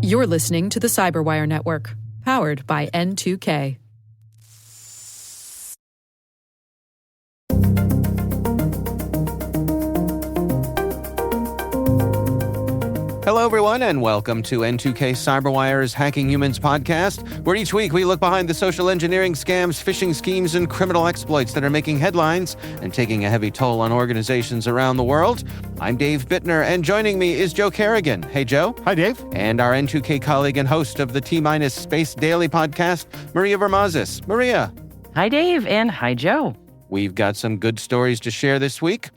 You're listening to the Cyberwire Network, powered by N2K. Hello, everyone, and welcome to N2K Cyberwire's Hacking Humans podcast, where each week we look behind the social engineering scams, phishing schemes, and criminal exploits that are making headlines and taking a heavy toll on organizations around the world. I'm Dave Bittner, and joining me is Joe Kerrigan. Hey, Joe. Hi, Dave. And our N2K colleague and host of the T-Minus Space Daily podcast, Maria Vermazis. Maria. Hi, Dave, and hi, Joe. We've got some good stories to share this week.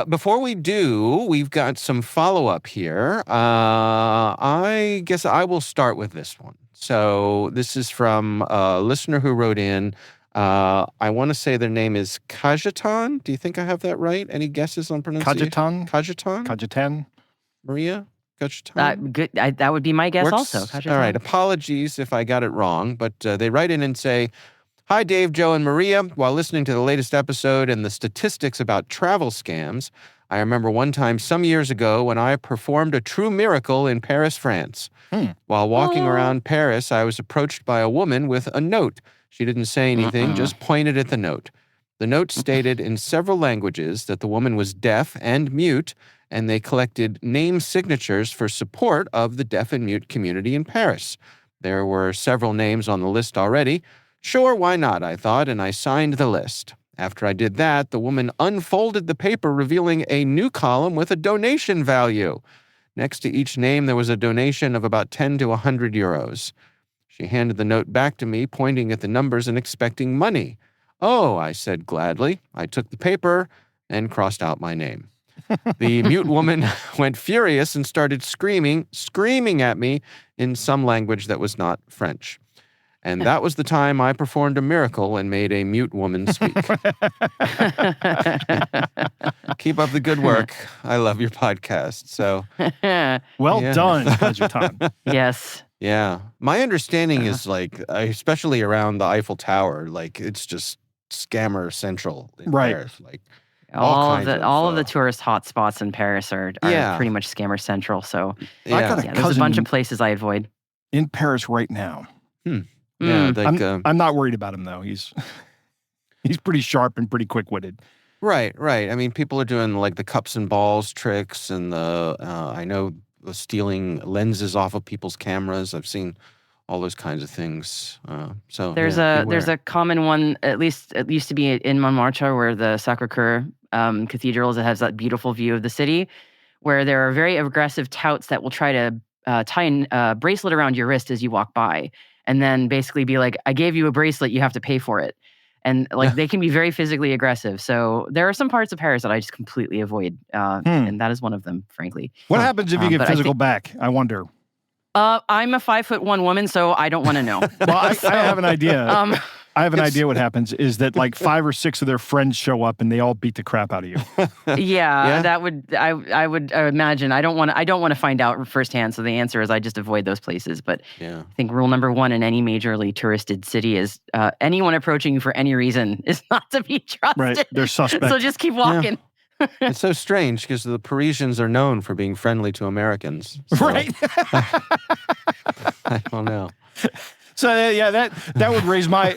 Before we do, we've got some follow-up here. I guess I will start with this one. So this is from a listener who wrote in. I want to say their name is Kajetan. Do you think I have that right? Any guesses on pronunciation? Kajetan? Maria? Kajetan? Good. That would be my guess also. Kajetan. All right. Apologies if I got it wrong, but they write in and say, "Hi, Dave, Joe, and Maria. While listening to the latest episode and the statistics about travel scams, I remember one time some years ago when I performed a true miracle in Paris, France. While walking around Paris, I was approached by a woman with a note. She didn't say anything, just pointed at the note. The note stated in several languages that the woman was deaf and mute, and they collected name signatures for support of the deaf and mute community in Paris. There were several names on the list already. Sure, why not, I thought, and I signed the list. After I did that, the woman unfolded the paper, revealing a new column with a donation value. Next to each name, there was a donation of about 10 to 100 euros. She handed the note back to me, pointing at the numbers and expecting money. Oh, I said gladly. I took the paper and crossed out my name. The mute woman went furious and started screaming at me in some language that was not French. And that was the time I performed a miracle and made a mute woman speak. Keep up the good work. I love your podcast. So, well done, Kajetan. Yes. Yeah. My understanding is especially around the Eiffel Tower, it's just scammer central in Paris. All of the tourist hotspots in Paris are pretty much scammer central. So I got a there's a bunch of places I avoid. In Paris right now. Yeah, I'm not worried about him though. He's pretty sharp and pretty quick-witted. Right. I mean, people are doing the cups and balls tricks and I know the stealing lenses off of people's cameras. I've seen all those kinds of things. So there's a common one. At least it used to be in Montmartre, where the Sacré-Cœur Cathedral has that beautiful view of the city, where there are very aggressive touts that will try to tie a bracelet around your wrist as you walk by. And then basically be like, I gave you a bracelet, you have to pay for it. And they can be very physically aggressive. So there are some parts of Paris that I just completely avoid. And that is one of them, frankly. What happens if you get physical back? I wonder. I'm a 5'1" woman, so I don't want to know. Well, I have an idea. I have an idea what happens is that 5 or 6 of their friends show up and they all beat the crap out of you. Yeah, that would I would imagine. I don't want to find out firsthand. So the answer is I just avoid those places. But I think rule number 1 in any majorly touristed city is anyone approaching you for any reason is not to be trusted. Right, they're suspect. So just keep walking. Yeah. It's so strange because the Parisians are known for being friendly to Americans. So, right. I don't know. So that would raise my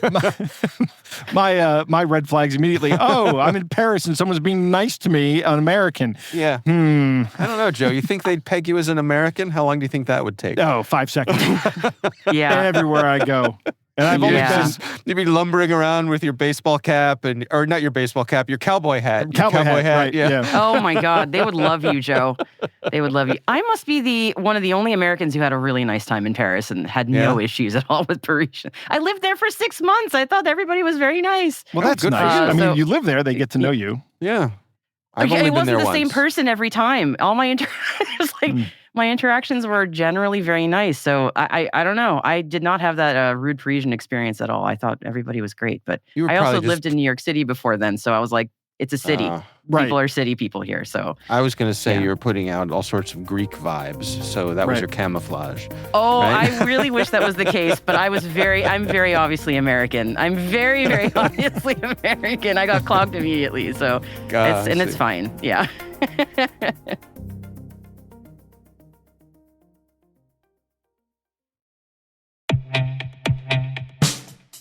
red flags immediately. Oh, I'm in Paris and someone's being nice to me, an American. Yeah. I don't know, Joe. You think they'd peg you as an American? How long do you think that would take? Oh, 5 seconds. Yeah. Everywhere I go. And I've only been... You'd be lumbering around with your baseball cap or not your baseball cap, your cowboy hat. Cowboy hat, right, yeah. Oh my God, they would love you, Joe. They would love you. I must be one of the only Americans who had a really nice time in Paris and had no issues at all with Parisian. I lived there for 6 months. I thought everybody was very nice. Well, that's good nice. I mean, you live there, they get to know you. Yeah. I've only been there once. It wasn't the same person every time. All my my interactions were generally very nice. So I don't know. I did not have that rude Parisian experience at all. I thought everybody was great. But I also lived in New York City before then. So I was like, it's a city. Right. People are city people here. So I was going to say you were putting out all sorts of Greek vibes. So that was your camouflage. Oh, right? I really wish that was the case. But I'm very obviously American. I'm very, very obviously American. I got clogged immediately. So it's fine. Yeah.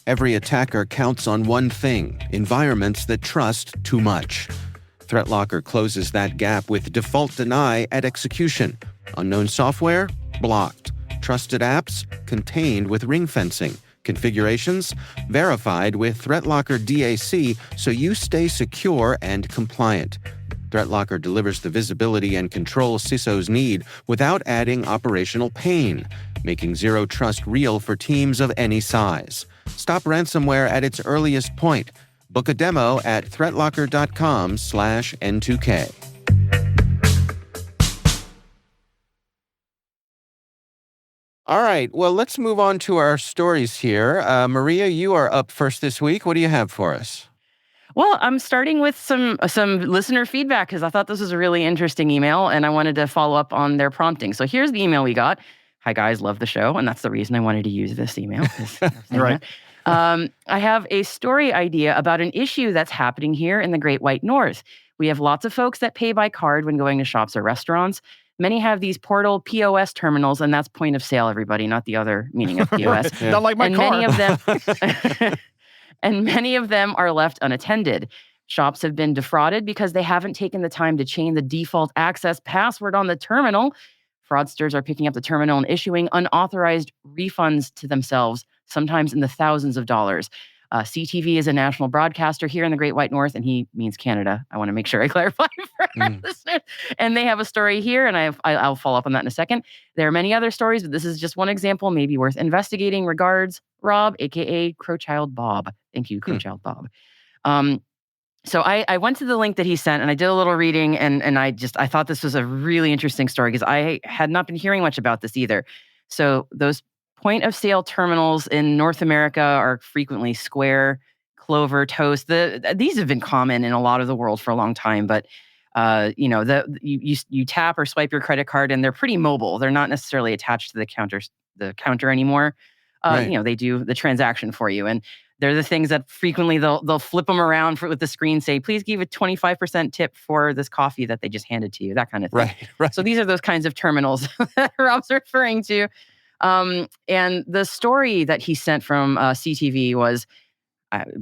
Every attacker counts on one thing: environments that trust too much. ThreatLocker closes that gap with default deny at execution. Unknown software? Blocked. Trusted apps? Contained with ring fencing. Configurations? Verified with ThreatLocker DAC so you stay secure and compliant. ThreatLocker delivers the visibility and control CISOs need without adding operational pain, making zero trust real for teams of any size. Stop ransomware at its earliest point. Book a demo at threatlocker.com/N2K. All right, well, let's move on to our stories here. Maria, you are up first this week. What do you have for us? Well, I'm starting with some listener feedback because I thought this was a really interesting email and I wanted to follow up on their prompting. So here's the email we got. Hi, guys, love the show. And that's the reason I wanted to use this email. Right. I have a story idea about an issue that's happening here in the Great White North. We have lots of folks that pay by card when going to shops or restaurants. Many have these portal POS terminals, and that's point of sale, everybody, not the other meaning of POS. Yeah. Not like my car. Many of them are left unattended. Shops have been defrauded because they haven't taken the time to change the default access password on the terminal. Fraudsters are picking up the terminal and issuing unauthorized refunds to themselves, sometimes in the thousands of dollars. CTV is a national broadcaster here in the Great White North, and he means Canada. I want to make sure I clarify for our listeners. And they have a story here, and I'll follow up on that in a second. There are many other stories, but this is just one example, maybe worth investigating. Regards, Rob, a.k.a. Crowchild Bob. Thank you, Crowchild Bob. So I went to the link that he sent, and I did a little reading, and I thought this was a really interesting story because I had not been hearing much about this either. So those point-of-sale terminals in North America are frequently Square, Clover, Toast. These have been common in a lot of the world for a long time, but you tap or swipe your credit card, and they're pretty mobile. They're not necessarily attached to the counter anymore. Right. They do the transaction for you, and they're the things that frequently they'll flip them around with the screen, say, please give a 25% tip for this coffee that they just handed to you, that kind of thing. Right. So these are those kinds of terminals that Rob's referring to. And the story that he sent from CTV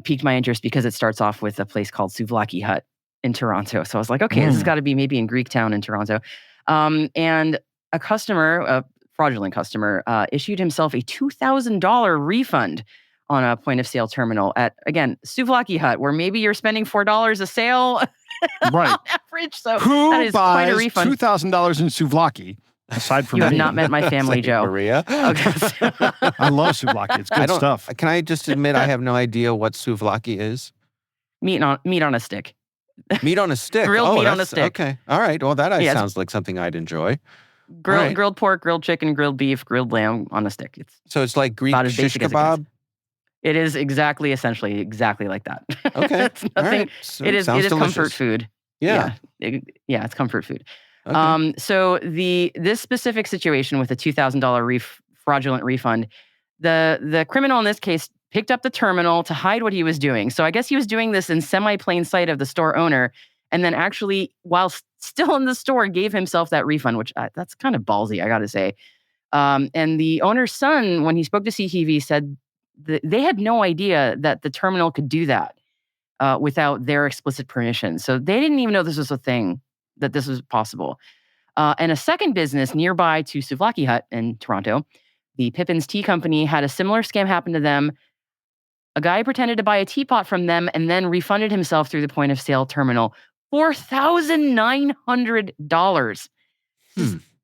piqued my interest because it starts off with a place called Souvlaki Hut in Toronto. So I was like, okay, this has got to be maybe in Greektown in Toronto. And a fraudulent customer, issued himself a $2,000 refund on a point of sale terminal at, again, Souvlaki Hut, where maybe you're spending $4 a sale right. on average. So who that is quite a refund. $2,000 in souvlaki? Aside from you have me. not met my family, Joe. Maria. Okay. I love souvlaki. It's good stuff. Can I just admit I have no idea what souvlaki is? Meat on a stick. Meat on a stick. Grilled meat on a stick. Okay. All right. Well, that sounds like something I'd enjoy. Grilled pork, grilled chicken, grilled beef, grilled lamb on a stick. So it's like Greek shish kebab? It is essentially exactly like that. Okay. It's nothing. All right. So it is delicious. comfort food. Yeah. It's comfort food. Okay. So this specific situation with a $2,000 fraudulent refund, the criminal in this case picked up the terminal to hide what he was doing. So I guess he was doing this in semi-plain sight of the store owner, and then actually, while still in the store, gave himself that refund, which that's kind of ballsy, I got to say. And the owner's son, when he spoke to CTV, said that they had no idea that the terminal could do that without their explicit permission. So they didn't even know this was a thing, that this was possible. And a second business nearby to Souvlaki Hut in Toronto, the Pippin's Tea Company, had a similar scam happen to them. A guy pretended to buy a teapot from them and then refunded himself through the point of sale terminal. $4,900.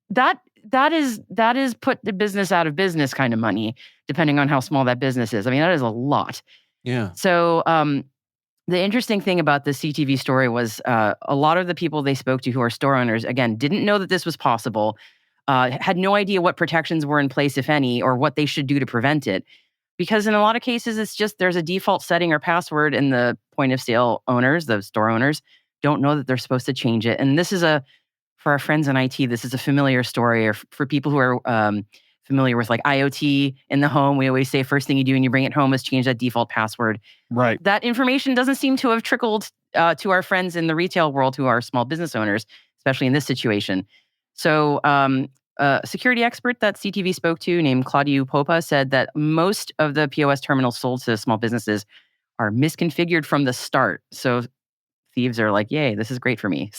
That is put the business out of business kind of money, depending on how small that business is. I mean, that is a lot. Yeah. So the interesting thing about the CTV story was a lot of the people they spoke to who are store owners, again, didn't know that this was possible, had no idea what protections were in place, if any, or what they should do to prevent it. Because in a lot of cases, it's just there's a default setting or password, and the point of sale owners, the store owners, don't know that they're supposed to change it. And this is for our friends in IT, this is a familiar story, or for people who are familiar with like IoT in the home, we always say first thing you do when you bring it home is change that default password. Right. That information doesn't seem to have trickled to our friends in the retail world who are small business owners, especially in this situation. So a security expert that CTV spoke to named Claudio Popa said that most of the POS terminals sold to small businesses are misconfigured from the start. So thieves are like, "Yay, this is great for me."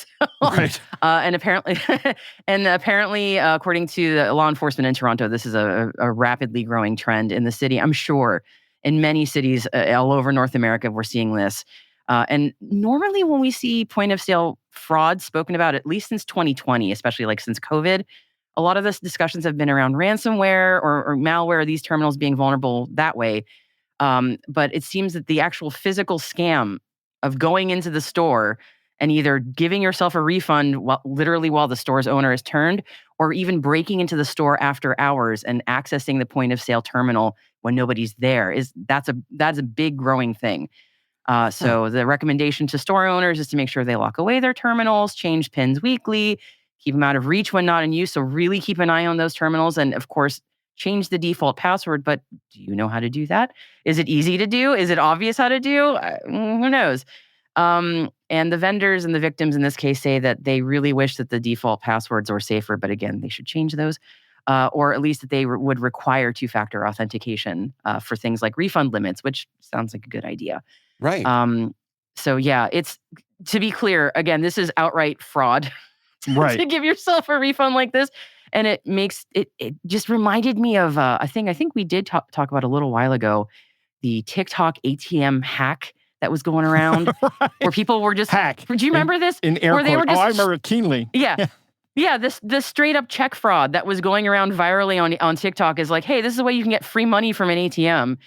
Right. And apparently, according to the law enforcement in Toronto, this is a rapidly growing trend in the city. I'm sure in many cities all over North America, we're seeing this. And normally, when we see point of sale fraud spoken about, at least since 2020, especially like since COVID, a lot of this discussions have been around ransomware or malware, these terminals being vulnerable that way. But it seems that the actual physical scam of going into the store and either giving yourself a refund literally while the store's owner is turned, or even breaking into the store after hours and accessing the point of sale terminal when nobody's there that's a big growing thing. So the recommendation to store owners is to make sure they lock away their terminals, change pins weekly, keep them out of reach when not in use. So really keep an eye on those terminals, and of course, change the default password. But do you know how to do that? Is it easy to do? Is it obvious how to do? Who knows? And the vendors and the victims in this case say that they really wish that the default passwords were safer, but again, they should change those. Or at least that they would require two-factor authentication for things like refund limits, which sounds like a good idea. Right. So yeah, it's, to be clear, again, this is outright fraud Right. to give yourself a refund like this. And it makes it just reminded me of I think we did talk about a little while ago, the TikTok ATM hack that was going around Right. where people were just Hack. Do you remember this? In air Where they quotes. were just I remember it keenly. Yeah. Yeah, this straight up check fraud that was going around virally on TikTok is like, hey, this is a way you can get free money from an ATM.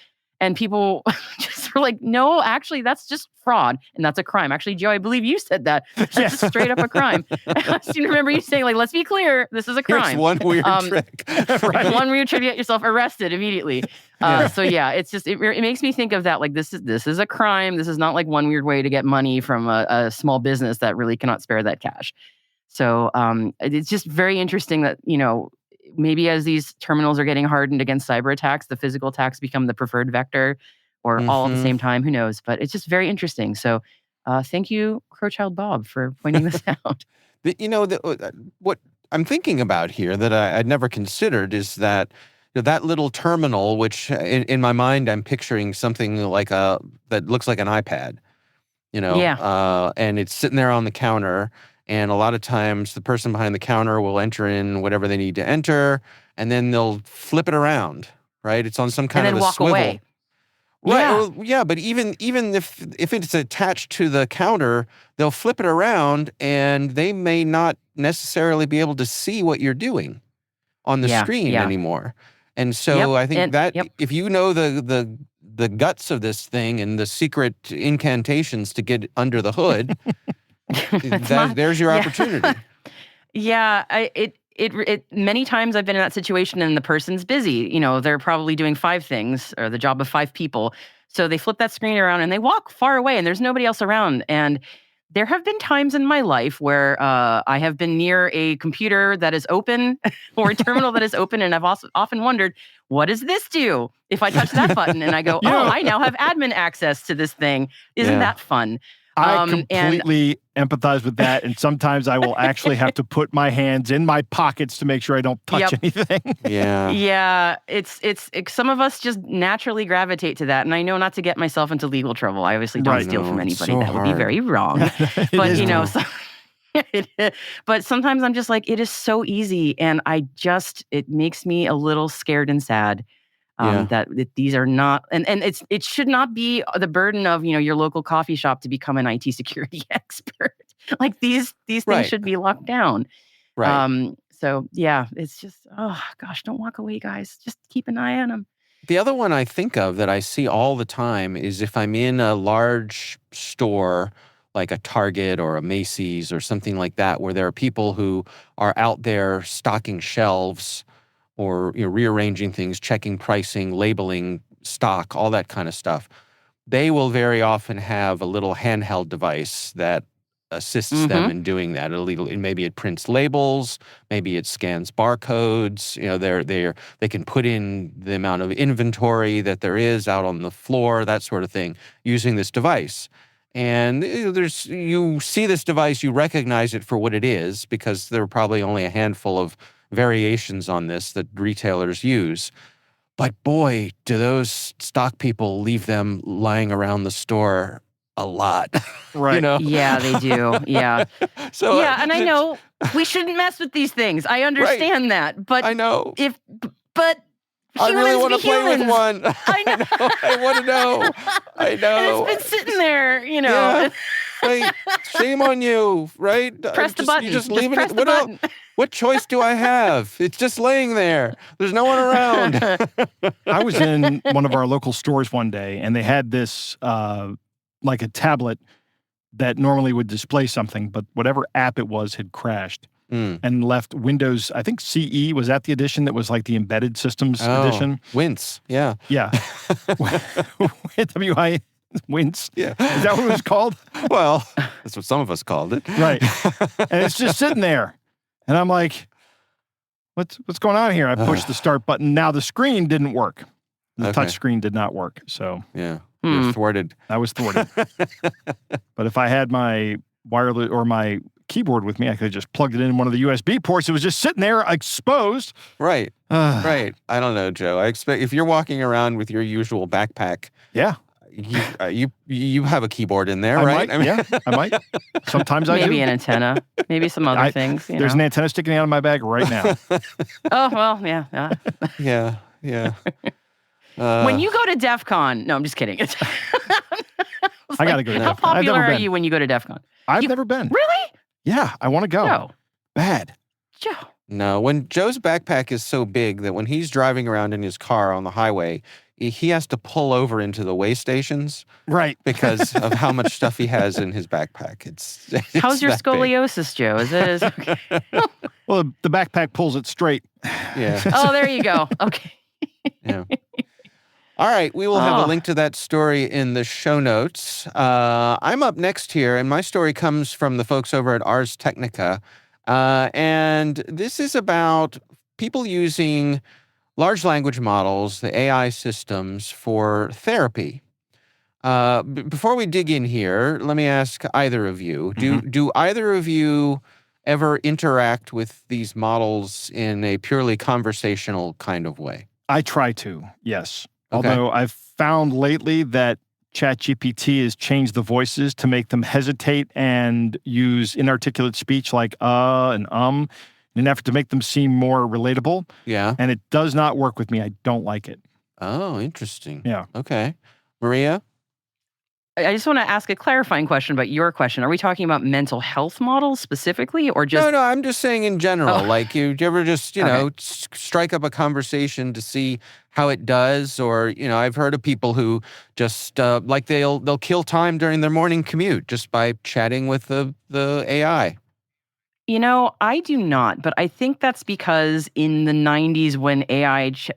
And people just were like, no, actually, that's just fraud. And that's a crime. Actually, Joe, I believe you said that. That's just straight up a crime. I seem to remember you saying, like, let's be clear, this is a crime. Here's one weird trick. Right. One weird trick to get yourself arrested immediately. So yeah, it's just, it makes me think of that. Like, this is a crime. This is not like one weird way to get money from a small business that really cannot spare that cash. So it's just very interesting that, maybe as these terminals are getting hardened against cyber attacks, the physical attacks become the preferred vector, or all at the same time. Who knows? But it's just very interesting. So thank you, Crowchild Bob, for pointing this out. What I'm thinking about here that I'd never considered is that that little terminal, which in my mind I'm picturing something like that looks like an iPad, and it's sitting there on the counter. And a lot of times the person behind the counter will enter in whatever they need to enter, and then they'll flip it around, right? It's on some kind of a walk swivel. Away. Right. Yeah. Well, yeah, but even if it's attached to the counter, they'll flip it around and they may not necessarily be able to see what you're doing on the screen anymore. And so I think if you know the guts of this thing and the secret incantations to get under the hood, there's your opportunity. Yeah, it many times I've been in that situation and the person's busy. They're probably doing 5 things or the job of 5 people. So they flip that screen around and they walk far away and there's nobody else around. And there have been times in my life where I have been near a computer that is open or a terminal that is open, and I've also often wondered, what does this do if I touch that button? And I go, I now have admin access to this thing. Isn't that fun? I completely empathize with that, and sometimes I will actually have to put my hands in my pockets to make sure I don't touch anything. Yeah. It's some of us just naturally gravitate to that, and I know not to get myself into legal trouble. I obviously don't steal from anybody. So that would be very wrong. But but sometimes I'm just like, it is so easy, and it makes me a little scared and sad. That these are not, and it should not be the burden of your local coffee shop to become an IT security expert. Like these things should be locked down. Right. So yeah, it's just, oh gosh, don't walk away, guys. Just keep an eye on them. The other one I think of that I see all the time is if I'm in a large store like a Target or a Macy's or something like that, where there are people who are out there stocking shelves or rearranging things, checking pricing, labeling stock, all that kind of stuff. They will very often have a little handheld device that assists them in doing that. Maybe it prints labels, maybe it scans barcodes. They can put in the amount of inventory that there is out on the floor, that sort of thing, using this device. And you see this device, you recognize it for what it is, because there are probably only a handful of variations on this that retailers use. But boy, do those stock people leave them lying around the store a lot. Right. Yeah, they do. Yeah. So yeah, and I know we shouldn't mess with these things. I understand that. But I know. But I really want to play with humans. one. I know. I want to know. I know. And it's been sitting there, Yeah. Right. Shame on you, right? Press the button. You just Just leaving press it. the button. What choice do I have? It's just laying there. There's no one around. I was in one of our local stores one day, and they had this like a tablet that normally would display something, but whatever app it was had crashed and left Windows. I think CE was that the edition that was like the embedded systems edition. Wince. Yeah. Yeah. WI Wince. Yeah. Is that what it was called? Well, that's what some of us called it. Right. And it's just sitting there. And I'm like, what's going on here? I pushed the start button. Now the screen didn't work. The touch screen did not work. So yeah, you're thwarted. I was thwarted. But if I had my wireless or my keyboard with me, I could have just plugged it in one of the USB ports. It was just sitting there exposed. Right. Right. I don't know, Joe. I expect if you're walking around with your usual backpack, yeah, you have a keyboard in there, right? I might. Sometimes I do. Maybe an antenna. Maybe some other things. There's an antenna sticking out of my bag right now. Oh, well, yeah. Yeah. When you go to DEF CON, no, I'm just kidding. I got to go to How DEF CON. popular are you when you go to DEF CON? I've never been. Really? Yeah, I want to go. Joe. Bad. Joe. No, when Joe's backpack is so big that when he's driving around in his car on the highway, he has to pull over into the way stations. Right. Because of how much stuff he has in his backpack. It's How's your that big. scoliosis, Joe? Is it okay? Well, the backpack pulls it straight. Yeah. Oh, there you go. Okay. Yeah. All right, we will have a link to that story in the show notes. I'm up next here, and my story comes from the folks over at Ars Technica. And this is about people using large language models, the AI systems, for therapy. Before we dig in here, let me ask either of you, do either of you ever interact with these models in a purely conversational kind of way? I try to, yes. Okay. Although I've found lately that ChatGPT has changed the voices to make them hesitate and use inarticulate speech like and in an effort to make them seem more relatable. Yeah. And it does not work with me. I don't like it. Oh, interesting. Yeah. Okay. Maria? I just want to ask a clarifying question about your question. Are we talking about mental health models specifically, or just... No, I'm just saying in general. Oh. Like, you ever just, strike up a conversation to see how it does? Or, I've heard of people who just, they'll kill time during their morning commute just by chatting with the AI. I do not, but I think that's because in the 90s when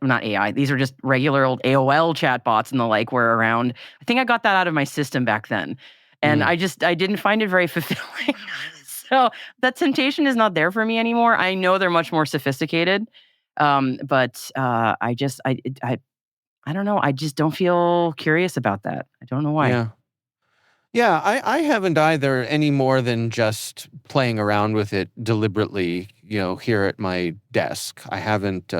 not AI, these are just regular old AOL chatbots and the like were around. I think I got that out of my system back then. And I didn't find it very fulfilling. So that temptation is not there for me anymore. I know they're much more sophisticated. But I don't know. I just don't feel curious about that. I don't know why. Yeah. Yeah, I haven't either any more than just playing around with it deliberately, here at my desk. I haven't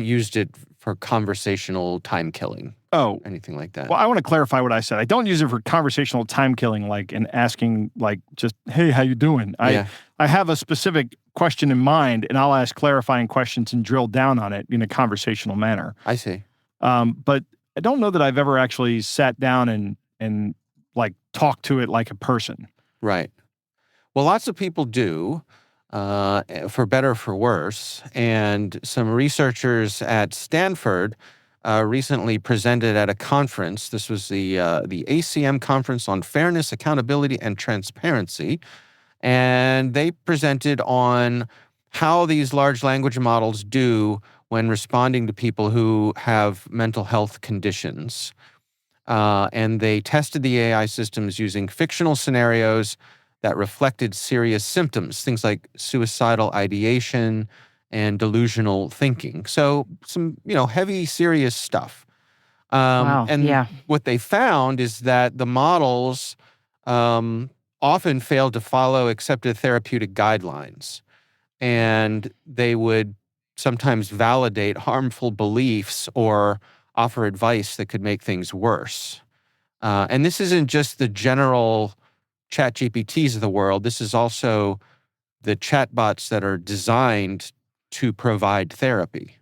used it for conversational time killing. Oh. Anything like that. Well, I want to clarify what I said. I don't use it for conversational time killing, and asking, just, hey, how you doing? I have a specific question in mind, and I'll ask clarifying questions and drill down on it in a conversational manner. I see. But I don't know that I've ever actually sat down and talk to it like a person. Right. Well, lots of people do, for better or for worse. And some researchers at Stanford recently presented at a conference. This was the ACM Conference on Fairness, Accountability, and Transparency. And they presented on how these large language models do when responding to people who have mental health conditions. And they tested the AI systems using fictional scenarios that reflected serious symptoms, things like suicidal ideation and delusional thinking. So some, heavy, serious stuff. Wow. And what they found is that the models often failed to follow accepted therapeutic guidelines. and they would sometimes validate harmful beliefs or offer advice that could make things worse. And this isn't just the general chat GPTs of the world. This is also the chatbots that are designed to provide therapy,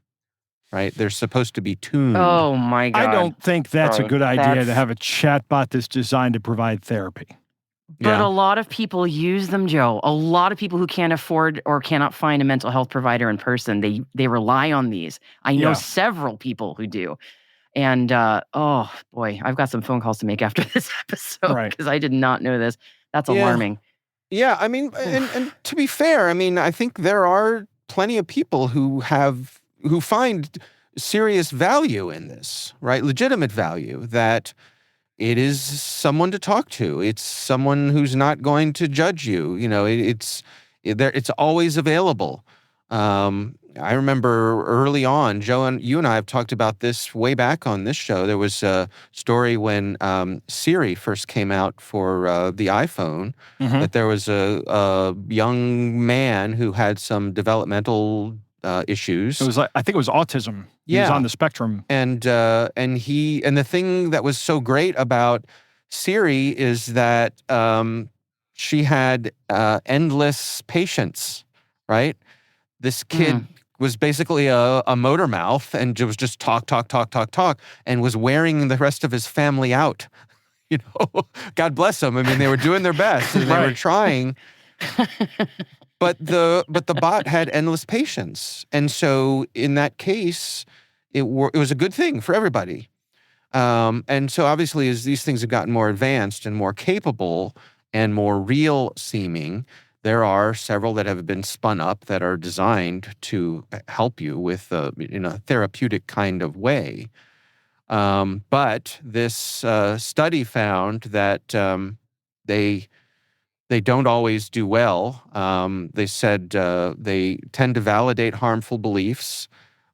right? They're supposed to be tuned. Oh my God. I don't think that's a Sorry. good idea to That's- have a chatbot that's designed to provide therapy. But Yeah. a lot of people use them, Joe. A lot of people who can't afford or cannot find a mental health provider in person, they rely on these. I know Yeah. several people who do. And oh boy, I've got some phone calls to make after this episode Right. because I did not know this. That's Yeah. alarming. Yeah, I mean, and to be fair, I mean, I think there are plenty of people who find serious value in this, right? Legitimate value, that it is someone to talk to. It's someone who's not going to judge you. You know, it's always available. I remember early on, Joe, and you and I have talked about this way back on this show. There was a story when Siri first came out for the iPhone, that there was a young man who had some developmental issues. It was like, I think it was autism. He was Yeah. on the spectrum. And the thing that was so great about Siri is that she had endless patience, right? This kid was basically a motor mouth and was just talk, and was wearing the rest of his family out. You know, God bless them. I mean, they were doing their best and they were trying. But the bot had endless patience, and so in that case, it was a good thing for everybody. And so obviously, as these things have gotten more advanced and more capable and more real seeming, there are several that have been spun up that are designed to help you with in a therapeutic kind of way. But this study found that they don't always do well. They said they tend to validate harmful beliefs,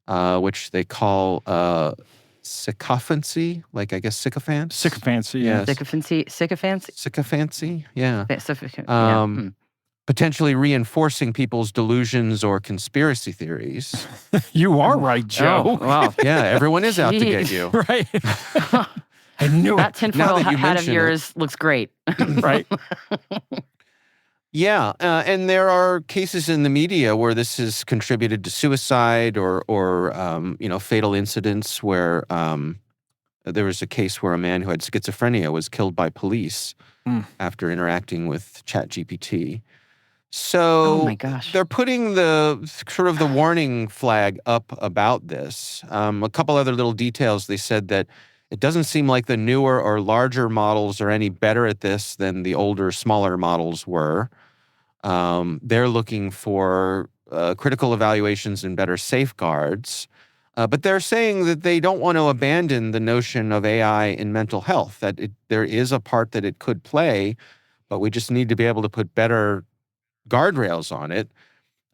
which they call sycophancy, like I guess sycophants. Sycophancy. Yes. Sycophancy? Sycophancy, yeah. Yeah. Potentially reinforcing people's delusions or conspiracy theories. You are right, Joe. Oh, wow. Yeah, everyone is out to get Jeez. you. Right. I knew That it. tinfoil that you hat of mention it. yours looks great. Right. Yeah, and there are cases in the media where this has contributed to suicide or fatal incidents where there was a case where a man who had schizophrenia was killed by police after interacting with ChatGPT. So Oh my gosh. they're putting the sort of the warning flag up about this. A couple other little details. They said that it doesn't seem like the newer or larger models are any better at this than the older, smaller models were. They're looking for critical evaluations and better safeguards. But they're saying that they don't want to abandon the notion of AI in mental health, that there is a part that it could play, but we just need to be able to put better guardrails on it.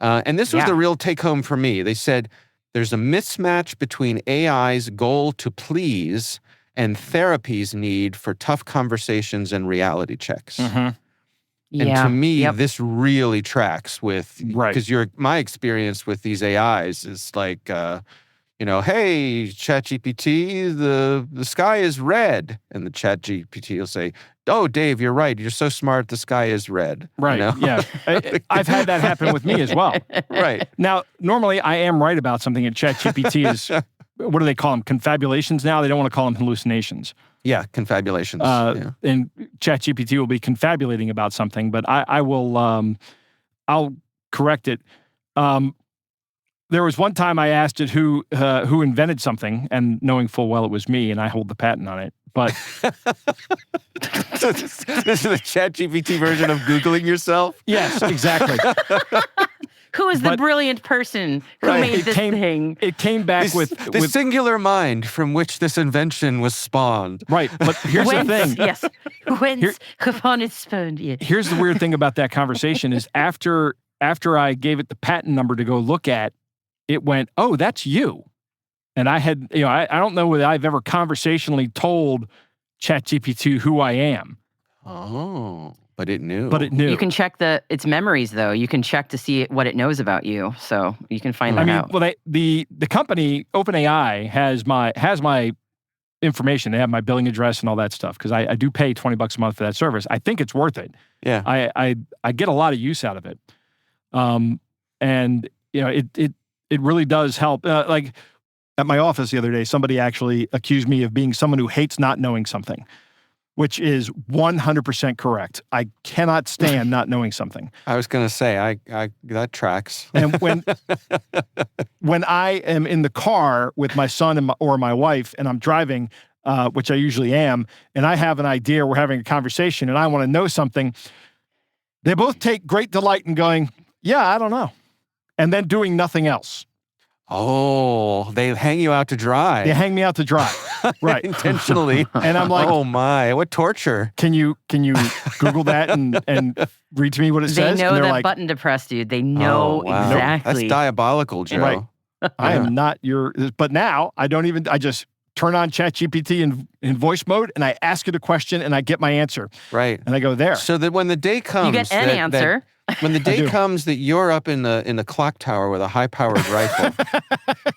And this was the real take home for me. They said there's a mismatch between AI's goal to please and therapy's need for tough conversations and reality checks. Mhm. And to me, this really tracks with, Right. because my experience with these AIs is like, hey, ChatGPT, the sky is red. And the ChatGPT will say, oh, Dave, you're right. You're so smart. The sky is red. Right. You know? Yeah. I've had that happen with me as well. Right. Now, normally I am right about something, and ChatGPT is, what do they call them? Confabulations now? They don't want to call them hallucinations. Yeah, confabulations. Yeah. And ChatGPT will be confabulating about something, but I will, I'll correct it. There was one time I asked it who invented something, and knowing full well it was me, and I hold the patent on it. But This is the ChatGPT version of Googling yourself? yes, exactly. Who is the But- brilliant person who Right. made this thing? It came back with The singular mind from which this invention was spawned. right. But here's the Whence, thing. yes. Whence upon its spawned, yes. Here's the weird thing about that conversation is after I gave it the patent number to go look at, it went, oh, that's you. And I had, I don't know whether I've ever conversationally told ChatGPT who I am. Oh. But it knew. But it knew. You can check its memories, though. You can check to see what it knows about you. So you can find that out. Well, the company OpenAI has my information. They have my billing address and all that stuff because I do pay $20 a month for that service. I think it's worth it. Yeah. I get a lot of use out of it. And it really does help. Like at my office the other day, somebody actually accused me of being someone who hates not knowing something, which is 100% correct. I cannot stand not knowing something. I was going to say, I that tracks. And when I am in the car with my son or my wife and I'm driving, which I usually am, and I have an idea, we're having a conversation, and I want to know something, they both take great delight in going, yeah, I don't know, and then doing nothing else. Oh, they hang you out to dry. They hang me out to dry, right? Intentionally. And I'm like, oh my, what torture! Can you Google that and read to me what it says? They know and that like, button to press, dude. They know exactly. That's diabolical, Joe. Right. I am not your. But now I don't even. I just turn on ChatGPT in voice mode and I ask it a question and I get my answer. Right. And I go there. So that when the day comes, you get an answer. When the day comes that you're up in the clock tower with a high-powered rifle,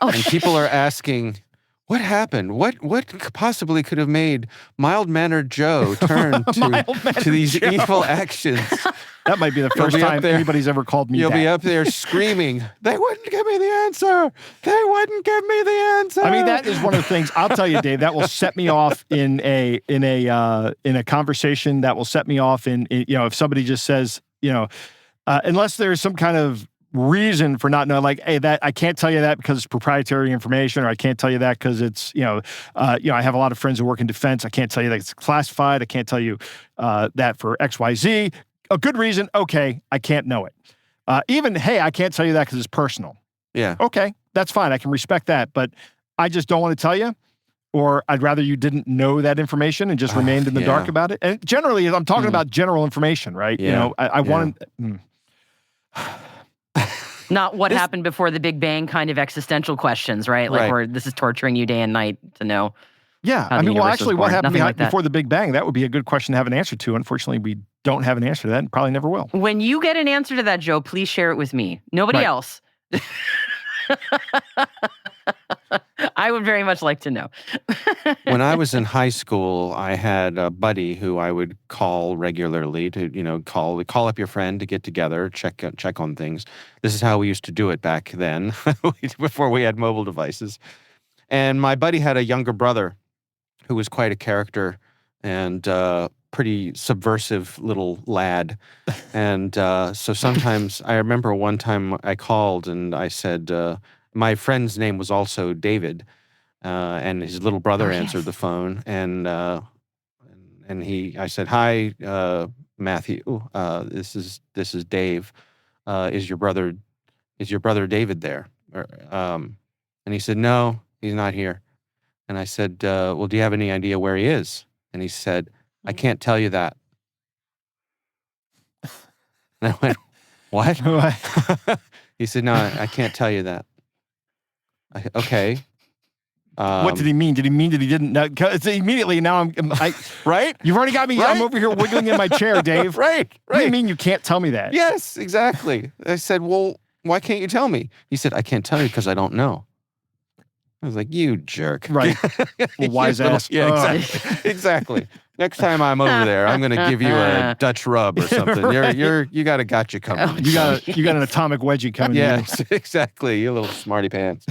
and people are asking, "What happened? What possibly could have made mild-mannered Joe turn to these evil actions?" That might be the first time anybody's ever called me. You'll that. be up there screaming, "They wouldn't give me the answer. They wouldn't give me the answer." I mean, that is one of the things. I'll tell you, Dave. That will set me off in a conversation. That will set me off in if somebody just says unless there's some kind of reason for not knowing, like, hey, that I can't tell you that because it's proprietary information, or I can't tell you that because it's I have a lot of friends who work in defense. I can't tell you that it's classified. I can't tell you that for XYZ. A good reason, okay, I can't know it. Even, hey, I can't tell you that because it's personal. Yeah. Okay, that's fine. I can respect that, but I just don't want to tell you, or I'd rather you didn't know that information and just remained in the dark about it. And generally, I'm talking about general information, right? Yeah. I want to... Not what happened before the Big Bang kind of existential questions, right? Like where this is torturing you day and night to know. Yeah. I mean, actually, what happened like before the Big Bang? That would be a good question to have an answer to. Unfortunately, we don't have an answer to that and probably never will. When you get an answer to that, Joe, please share it with me. Nobody else. I would very much like to know. When I was in high school, I had a buddy who I would call regularly to, call up your friend to get together, check on things. This is how we used to do it back then, before we had mobile devices. And my buddy had a younger brother who was quite a character and pretty subversive little lad. And so sometimes, I remember one time I called and I said, my friend's name was also David, and his little brother answered the phone, and I said, "Hi, Matthew. This is Dave. Is your brother David there?" And he said, "No, he's not here." And I said, "Well, do you have any idea where he is?" And he said, "I can't tell you that." And I went, "What?" He said, "No, I can't tell you that." Okay. What did he mean? Did he mean that he didn't know? Immediately now right? You've already got me. Right? I'm over here wiggling in my chair, Dave. Right. What do you mean you can't tell me that? Yes, exactly. I said, "Well, why can't you tell me?" He said, "I can't tell you because I don't know." I was like, "You jerk." Right. Well, wise ass. Yeah, exactly. Next time I'm over there, I'm going to give you a Dutch rub or something. Right. You got a gotcha coming. You got an atomic wedgie coming. Yes, exactly. You little smarty pants.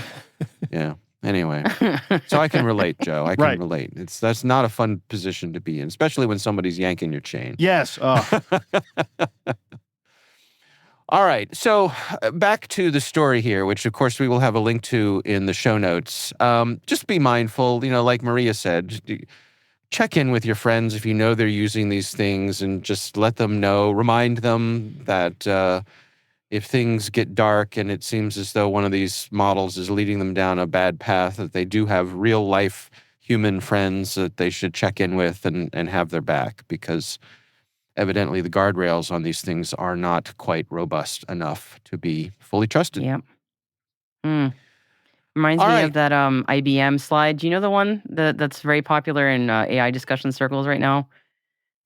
Yeah. Anyway, so I can relate, Joe. I can relate. That's not a fun position to be in, especially when somebody's yanking your chain. Yes. All right. So back to the story here, which of course we will have a link to in the show notes. Just be mindful, like Maria said, check in with your friends if you know they're using these things and just let them know, remind them that if things get dark and it seems as though one of these models is leading them down a bad path, that they do have real life human friends that they should check in with and have their back, because evidently the guardrails on these things are not quite robust enough to be fully trusted. Yep. Reminds me of that IBM slide. Do you know the one that's very popular in AI discussion circles right now?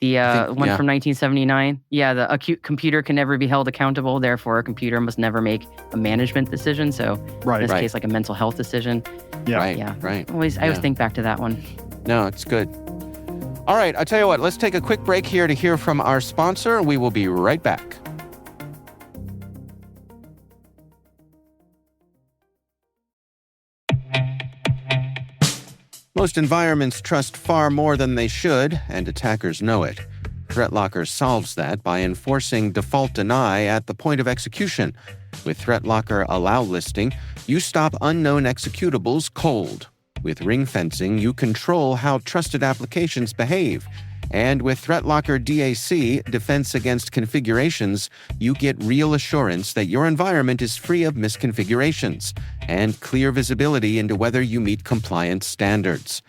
The one yeah. from 1979. Yeah, the acute computer can never be held accountable. Therefore, a computer must never make a management decision. So in this case, like a mental health decision. Yeah. Right. Yeah. Right. I always think back to that one. No, it's good. All right, I'll tell you what, let's take a quick break here to hear from our sponsor. We will be right back. Most environments trust far more than they should, and attackers know it. ThreatLocker solves that by enforcing default deny at the point of execution. With ThreatLocker Allow listing, you stop unknown executables cold. With ring fencing, you control how trusted applications behave. And with ThreatLocker DAC, Defense Against Configurations, you get real assurance that your environment is free of misconfigurations and clear visibility into whether you meet compliance standards.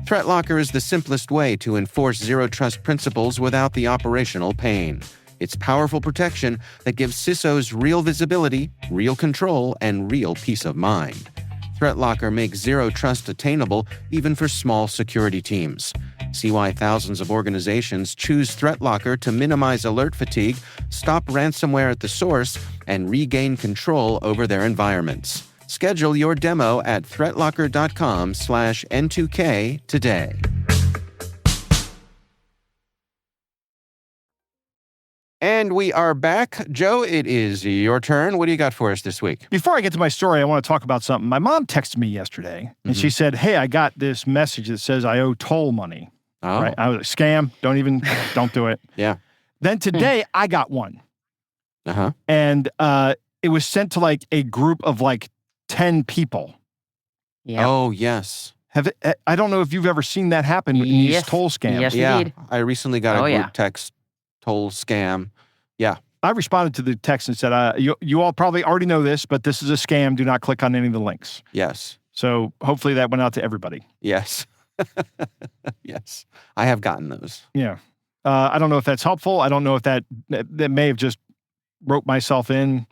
ThreatLocker is the simplest way to enforce zero-trust principles without the operational pain. It's powerful protection that gives CISOs real visibility, real control, and real peace of mind. ThreatLocker makes zero trust attainable even for small security teams. See why thousands of organizations choose ThreatLocker to minimize alert fatigue, stop ransomware at the source, and regain control over their environments. Schedule your demo at threatlocker.com/N2K today. And we are back. Joe, it is your turn. What do you got for us this week? Before I get to my story, I want to talk about something. My mom texted me yesterday, and she said, hey, I got this message that says I owe toll money. Oh. Right? I was like, scam. Don't do it. Yeah. Then today, I got one. Uh-huh. And it was sent to like a group of like 10 people. Yeah. Oh, yes. I don't know if you've ever seen that happen in these toll scams. Yes, Yeah. indeed. I recently got a group text toll scam. Yeah. I responded to the text and said, you all probably already know this, but this is a scam. Do not click on any of the links. Yes. So hopefully that went out to everybody. Yes. Yes. I have gotten those. Yeah. I don't know if that's helpful. I don't know if that may have just wrote myself in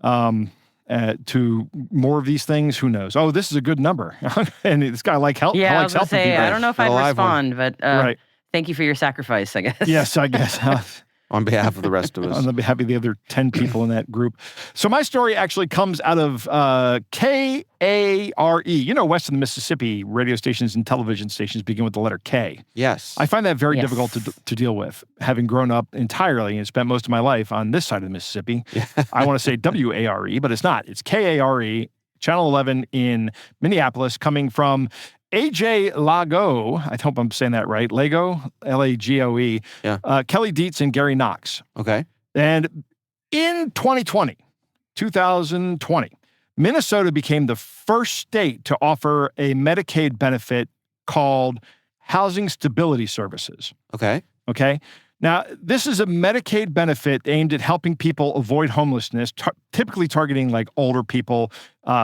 to more of these things. Who knows? Oh, this is a good number. And this guy likes helping Yeah, I was going to say, I don't know if I'd respond, but right. Thank you for your sacrifice, I guess. Yes, I guess. On behalf of the rest of us. On behalf of the other 10 people in that group. So my story actually comes out of KARE. You know, west of the Mississippi, radio stations and television stations begin with the letter K. Yes. I find that very difficult to deal with, having grown up entirely and spent most of my life on this side of the Mississippi. Yeah. I want to say WARE, but it's not. It's KARE, Channel 11 in Minneapolis, coming from AJ Lago, I hope I'm saying that right, Lago, Lagoe, Kelly Dietz and Gary Knox. Okay. And in 2020, Minnesota became the first state to offer a Medicaid benefit called Housing Stability Services. Okay. Okay. Now, this is a Medicaid benefit aimed at helping people avoid homelessness, typically targeting like older people,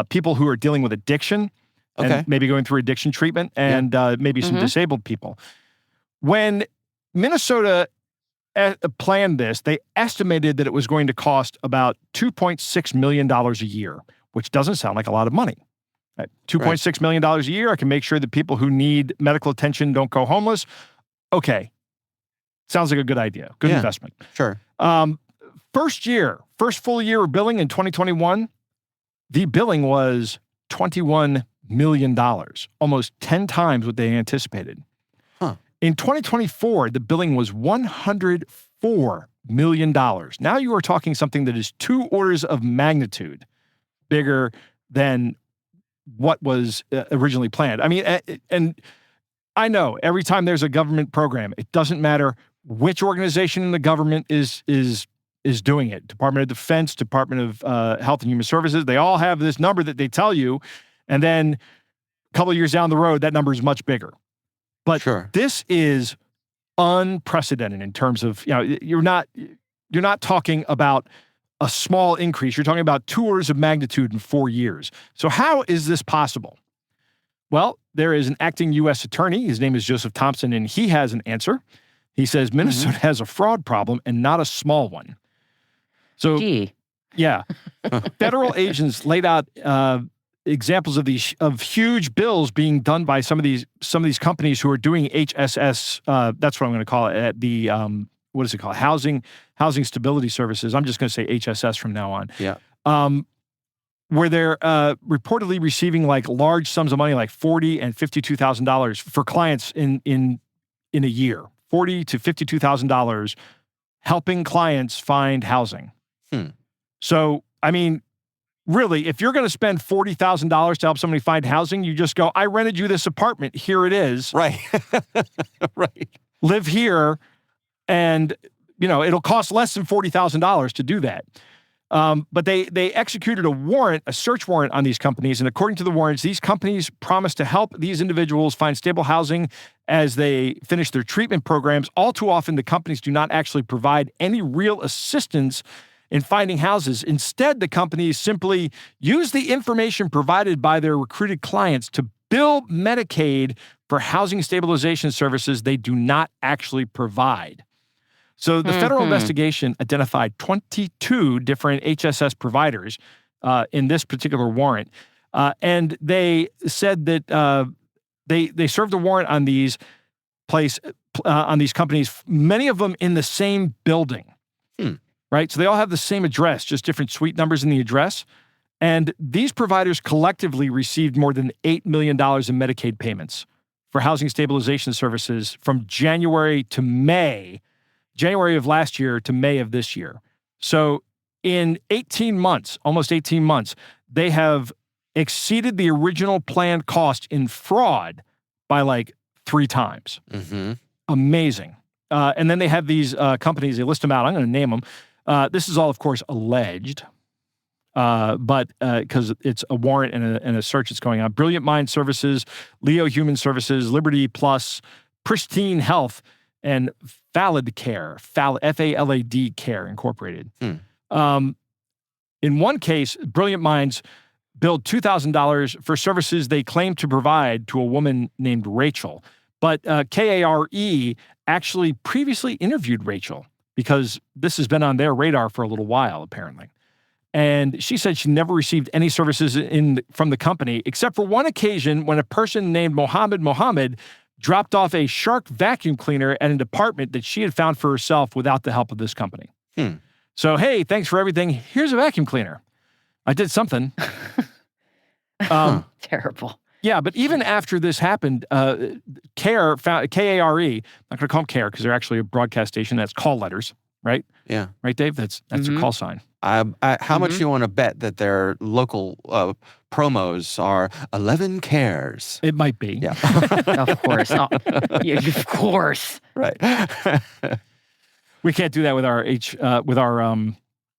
people who are dealing with addiction. Okay. And maybe going through addiction treatment and maybe some disabled people. When Minnesota planned this, they estimated that it was going to cost about $2.6 million a year, which doesn't sound like a lot of money. Right? $2.6 million a year, I can make sure that people who need medical attention don't go homeless. Okay. Sounds like a good idea. Good investment. Sure. First full year of billing in 2021, the billing was $21 million, almost 10 times what they anticipated. Huh. In 2024, the billing was $104 million. Now you are talking something that is 2 orders of magnitude bigger than what was originally planned. I mean, and I know every time there's a government program, it doesn't matter which organization in the government is doing it. Department of Defense, Department of Health and Human Services, they all have this number that they tell you. And then a couple of years down the road, that number is much bigger. But this is unprecedented in terms of, you're not talking about a small increase. You're talking about 2 orders of magnitude in 4 years. So how is this possible? Well, there is an acting U.S. attorney. His name is Joseph Thompson, and he has an answer. He says Minnesota has a fraud problem and not a small one. So, federal agents laid out examples of huge bills being done by some of these companies who are doing HSS. That's what I'm going to call it. At the what is it called? Housing Stability Services. I'm just going to say HSS from now on. Yeah. Where they're reportedly receiving like large sums of money, like $40,000 and $52,000 for clients in a year. $40,000 to $52,000 helping clients find housing. So, I mean, really, if you're going to spend $40,000 to help somebody find housing, you just go, I rented you this apartment. Here it is. Right. Right. Live here. And, it'll cost less than $40,000 to do that. But they executed a search warrant on these companies. And according to the warrants, these companies promised to help these individuals find stable housing as they finish their treatment programs. All too often, the companies do not actually provide any real assistance in finding houses. Instead, the companies simply use the information provided by their recruited clients to bill Medicaid for housing stabilization services they do not actually provide. So the federal investigation identified 22 different HSS providers in this particular warrant. And they said that they served a warrant on these companies, many of them in the same building. Right? So they all have the same address, just different suite numbers in the address. And these providers collectively received more than $8 million in Medicaid payments for housing stabilization services from January of last year to May of this year. So in 18 months, almost 18 months, they have exceeded the original planned cost in fraud by like 3 times. Amazing. And then they have these companies, they list them out. I'm going to name them. This is all, of course, alleged, but because it's a warrant and a search that's going on. Brilliant Mind Services, Leo Human Services, Liberty Plus, Pristine Health, and Falad Care, F-A-L-A-D Care Incorporated. In one case, Brilliant Minds billed $2,000 for services they claimed to provide to a woman named Rachel. But KARE actually previously interviewed Rachel because this has been on their radar for a little while, apparently. And she said she never received any services from the company, except for one occasion when a person named Mohammed dropped off a Shark vacuum cleaner at an apartment that she had found for herself without the help of this company. So, hey, thanks for everything. Here's a vacuum cleaner. I did something. Terrible. Yeah, but even after this happened, KARE, I'm not going to call them KARE because they're actually a broadcast station. That's call letters, right? Yeah. Right, Dave? That's their call sign. How much do you want to bet that their local promos are 11 cares? It might be. Yeah. Of course. Yeah, of course. Right. We can't do that with our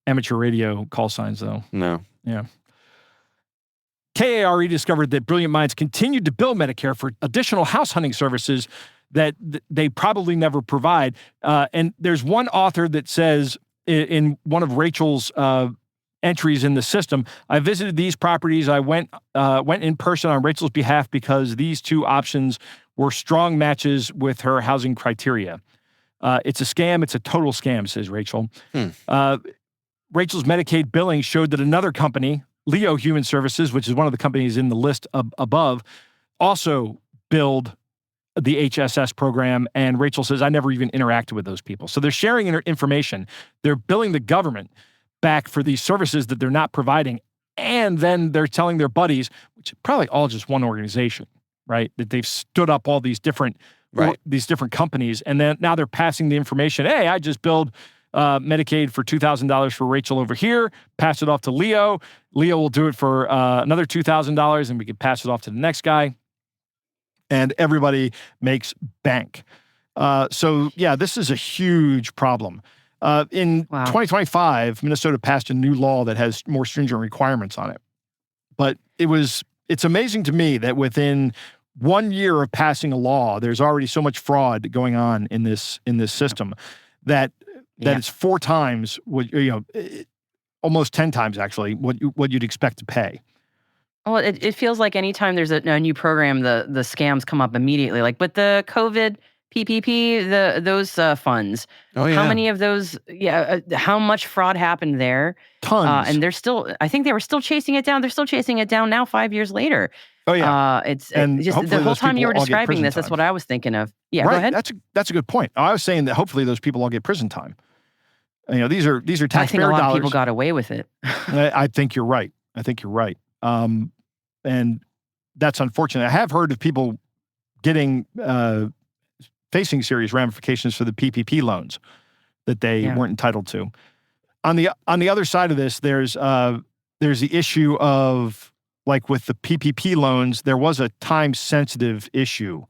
amateur radio call signs, though. No. Yeah. KARE discovered that Brilliant Minds continued to bill Medicare for additional house hunting services that they probably never provide. And there's one author that says in one of Rachel's entries in the system, I visited these properties. I went in person on Rachel's behalf because these 2 options were strong matches with her housing criteria. It's a scam. It's a total scam, says Rachel. Rachel's Medicaid billing showed that another company, Leo Human Services, which is one of the companies in the list above, also billed the HSS program. And Rachel says, I never even interacted with those people. So they're sharing information. They're billing the government back for these services that they're not providing. And then they're telling their buddies, which is probably all just one organization, right? That they've stood up all these different companies. And then now they're passing the information. Hey, I just billed Medicaid for $2,000 for Rachel over here, pass it off to Leo. Leo will do it for another $2,000 and we can pass it off to the next guy. And everybody makes bank. So yeah, this is a huge problem. In 2025, Minnesota passed a new law that has more stringent requirements on it. But it's amazing to me that within 1 year of passing a law, there's already so much fraud going on in this system that it's 4 times what, almost 10 times actually what you'd expect to pay. Well, it feels like anytime there's a new program, the scams come up immediately. Like with the COVID PPP, those funds. Oh, yeah. How many of those? Yeah, how much fraud happened there? Tons. And they're still. I think they were still chasing it down. They're still chasing it down now, 5 years later. Oh, yeah. It's And just hopefully the whole those time you people were all get describing prison this. That's time. what I was thinking of. Yeah, right. go ahead. That's a good point. I was saying that hopefully those people all get prison time. You know, these are taxpayer I think a lot dollars. of people got away with it. I think you're right. And that's unfortunate. I have heard of people getting facing serious ramifications for the PPP loans that they weren't entitled to. On the other side of this, there's the issue of, like with the PPP loans, there was a time sensitive issue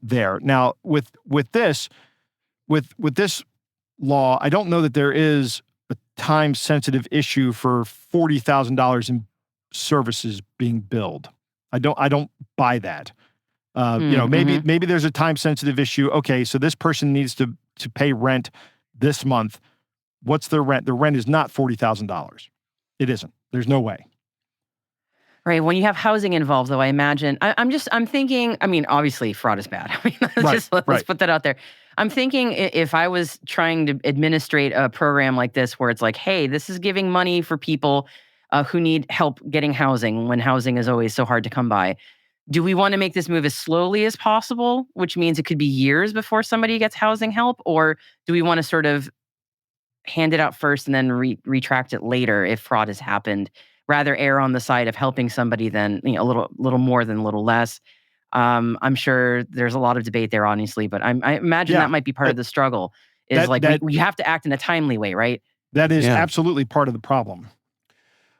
there. Now with this law, I don't know that there is a time sensitive issue for $40,000 in services being billed. I don't buy that. Maybe there's a time sensitive issue. Okay, so this person needs to pay rent this month. What's their rent? The rent is not $40,000. It isn't. There's no way. Right. When you have housing involved, though, I imagine I'm thinking. I mean, obviously, fraud is bad. I mean, let's put that out there. I'm thinking if I was trying to administrate a program like this, where it's like, hey, this is giving money for people who need help getting housing when housing is always so hard to come by. Do we want to make this move as slowly as possible, which means it could be years before somebody gets housing help? Or do we want to sort of hand it out first and then retract it later if fraud has happened? Rather err on the side of helping somebody than a little more than a little less. I'm sure there's a lot of debate there, honestly, but I imagine that might be part of the struggle. You have to act in a timely way, right? That is absolutely part of the problem.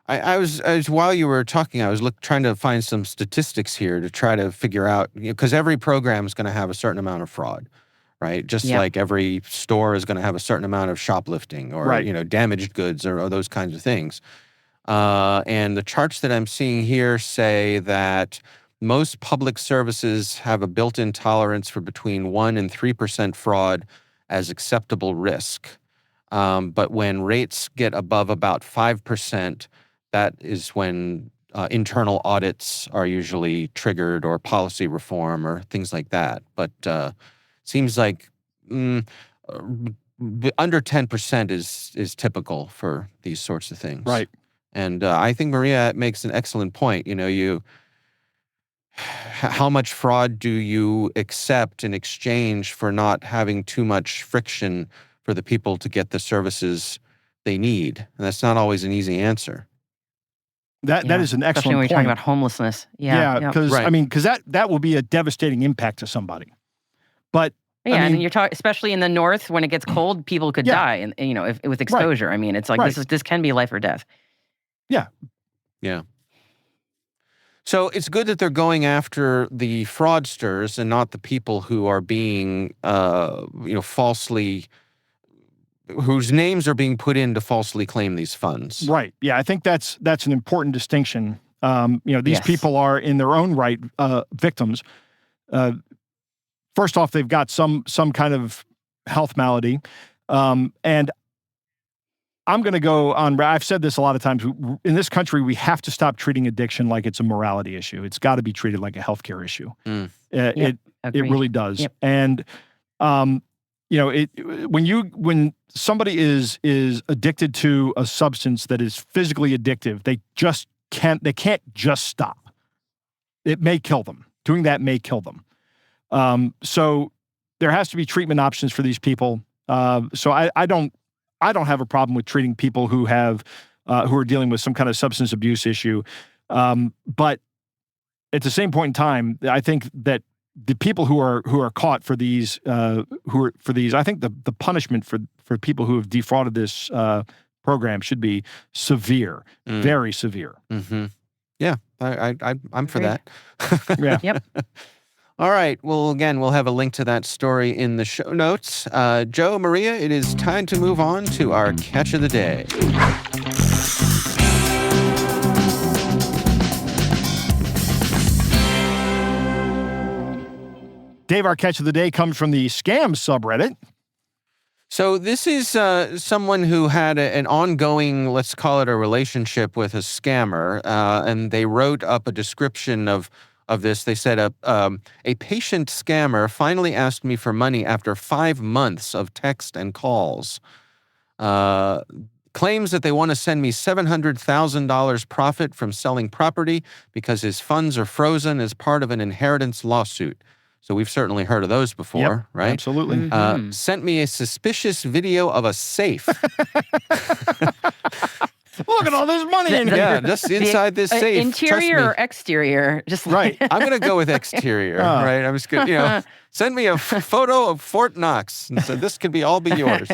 I was while you were talking, I was trying to find some statistics here to try to figure out, because every program is going to have a certain amount of fraud, right? Just like every store is going to have a certain amount of shoplifting or damaged goods or those kinds of things. And the charts that I'm seeing here say that most public services have a built-in tolerance for between 1% and 3% fraud as acceptable risk. But when rates get above about 5%, that is when internal audits are usually triggered, or policy reform or things like that. But seems like under 10% is typical for these sorts of things. Right. And I think Maria makes an excellent point. How much fraud do you accept in exchange for not having too much friction for the people to get the services they need? And that's not always an easy answer. That is an excellent Especially when point. you're talking about homelessness. Because that will be a devastating impact to somebody. But and you're talking, especially in the north, when it gets cold, people could die, and with exposure. Right. I mean, it's like this can be life or death. Yeah. Yeah. So it's good that they're going after the fraudsters and not the people who are being, falsely, whose names are being put in to falsely claim these funds. Right. Yeah, I think that's an important distinction. These people are in their own right victims. First off, they've got some kind of health malady, and I'm going to go on. I've said this a lot of times. In this country, we have to stop treating addiction like it's a morality issue. It's got to be treated like a healthcare issue. It really does. Yep. And when somebody is addicted to a substance that is physically addictive, they can't just stop. It may kill them. Doing that may kill them. So there has to be treatment options for these people. So I don't have a problem with treating people who are dealing with some kind of substance abuse issue. But at the same point in time, I think that the people who are caught for these, I think the punishment for people who have defrauded this program should be severe, very severe. Mm-hmm. Yeah, I'm for that. Yeah. Yep. All right. Well, again, we'll have a link to that story in the show notes. Joe, Maria, it is time to move on to our catch of the day. Dave, our catch of the day comes from the Scam subreddit. So this is someone who had an ongoing, let's call it a relationship with a scammer, and they wrote up a description of of this. They said a patient scammer finally asked me for money after 5 months of text and calls. Claims that they want to send me $700,000 profit from selling property because his funds are frozen as part of an inheritance lawsuit. So we've certainly heard of those before, right? Absolutely. Sent me a suspicious video of a safe. Look at all this money in here. Yeah, just inside this safe. Interior or exterior? Just Right. I'm going to go with exterior, right? I'm just going to, send me a photo of Fort Knox and said, this could all be yours.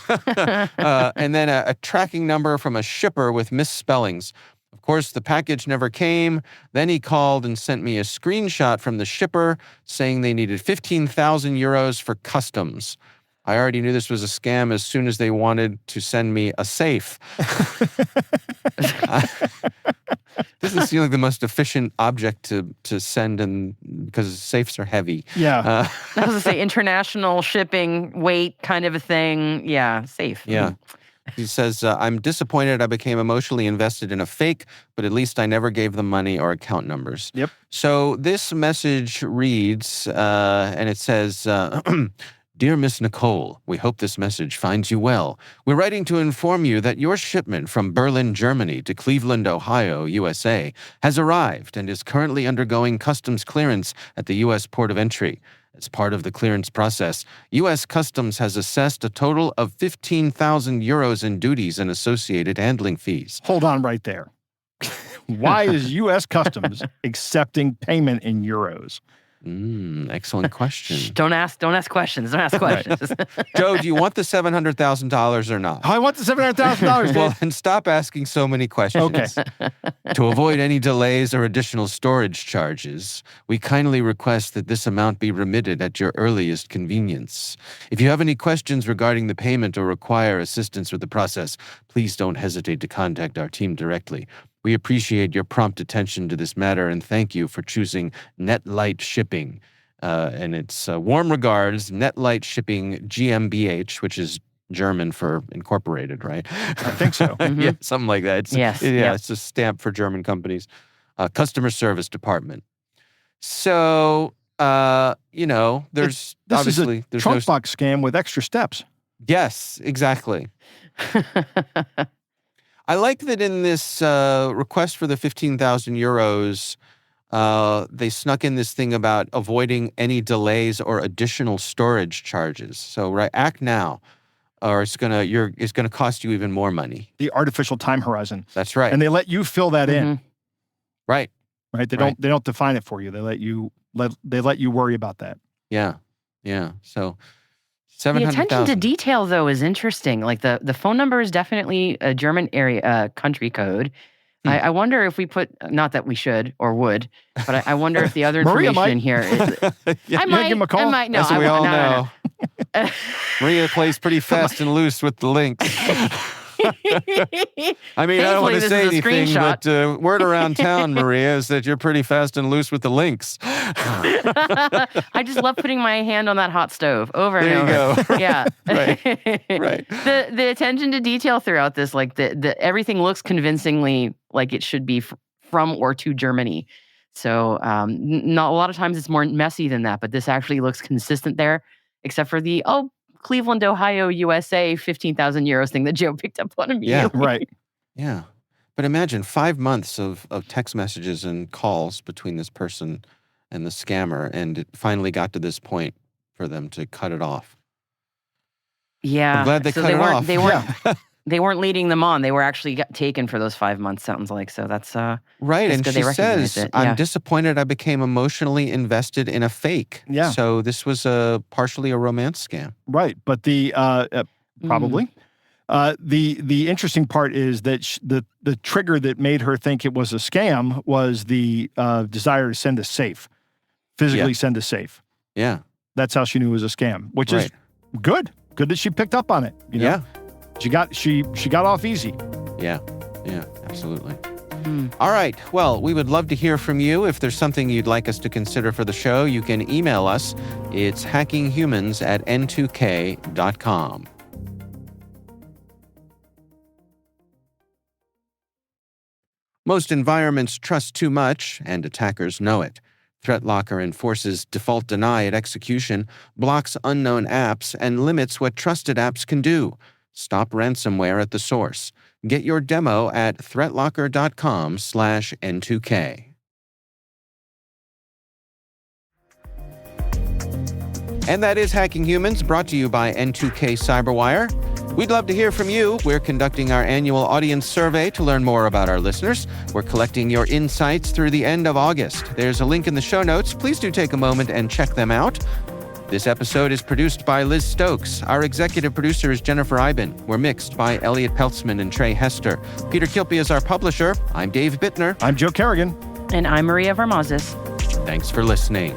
And then a tracking number from a shipper with misspellings. Of course, the package never came. Then he called and sent me a screenshot from the shipper saying they needed 15,000 euros for customs. I already knew this was a scam as soon as they wanted to send me a safe. Doesn't seem like the most efficient object to send, and because safes are heavy. Yeah. I was going to say international shipping, weight kind of a thing. Yeah, safe. Yeah. He says, I'm disappointed I became emotionally invested in a fake, but at least I never gave them money or account numbers. Yep. So this message reads, and it says, Dear Miss Nicole, we hope this message finds you well. We're writing to inform you that your shipment from Berlin, Germany to Cleveland, Ohio, USA, has arrived and is currently undergoing customs clearance at the U.S. port of entry. As part of the clearance process, U.S. Customs has assessed a total of 15,000 euros in duties and associated handling fees. Hold on right there. Why is U.S. Customs accepting payment in euros? Excellent question. Don't ask questions. Don't ask questions. Joe, do you want the $700,000 or not? Oh, I want the $700,000. Well, then stop asking so many questions. Okay. To avoid any delays or additional storage charges, we kindly request that this amount be remitted at your earliest convenience. If you have any questions regarding the payment or require assistance with the process, please don't hesitate to contact our team directly. We appreciate your prompt attention to this matter and thank you for choosing NetLight Shipping. And it's warm regards, NetLight Shipping GmbH, which is German for incorporated, right? I think so. Yeah, something like that. Yes. It's a stamp for German companies. Customer Service Department. So, there's This obviously... is a there's trunk box scam with extra steps. Yes, exactly. I like that in this request for the 15,000 euros, they snuck in this thing about avoiding any delays or additional storage charges. So, right, act now, or it's gonna cost you even more money. The artificial time horizon. That's right. And they let you fill that in. Right. Right. They don't define it for you. They let you worry about that. Yeah. Yeah. So. The 700,000. attention to detail, though, is interesting. Like the phone number is definitely a German area country code. I wonder if we put, not that we should or would, but I wonder if the other Maria information might. in here is. You wanna give him a call? I might. No, That's what we all know. No. Maria plays pretty fast and loose with the links. I mean, I don't want to say anything, but word around town, Maria, is that you're pretty fast and loose with the links. I just love putting my hand on that hot stove over and There over. you go. Yeah. Right. The attention to detail throughout this, like the everything looks convincingly like it should be from or to Germany. So not a lot of times it's more messy than that, but this actually looks consistent there, except for the Cleveland, Ohio, USA, 15,000 euros thing that Joe picked up on immediately. Yeah, right. Yeah. But imagine 5 months of text messages and calls between this person and the scammer, and it finally got to this point for them to cut it off. Yeah. I'm glad they cut it off. They weren't leading them on. They were actually taken for those 5 months, sounds like. So that's right. that's And good she they recognized says, it. I'm Yeah. disappointed I became emotionally invested in a fake. Yeah. So this was partially a romance scam. Right. But the probably the interesting part is that the trigger that made her think it was a scam was the desire to send a safe, physically send a safe. Yeah. That's how she knew it was a scam, which is good. Good that she picked up on it. You know? Yeah. She got off easy. Yeah. Yeah. Absolutely. All right. Well, we would love to hear from you. If there's something you'd like us to consider for the show, you can email us. It's hackinghumans@n2k.com. Most environments trust too much, and attackers know it. ThreatLocker enforces default deny at execution, blocks unknown apps, and limits what trusted apps can do. Stop ransomware at the source. Get your demo at threatlocker.com/N2K. And that is Hacking Humans, brought to you by N2K Cyberwire. We'd love to hear from you. We're conducting our annual audience survey to learn more about our listeners. We're collecting your insights through the end of August. There's a link in the show notes. Please do take a moment and check them out. This episode is produced by Liz Stokes. Our executive producer is Jennifer Eiben. We're mixed by Elliot Peltzman and Trey Hester. Peter Kilpie is our publisher. I'm Dave Bittner. I'm Joe Kerrigan. And I'm Maria Varmazis. Thanks for listening.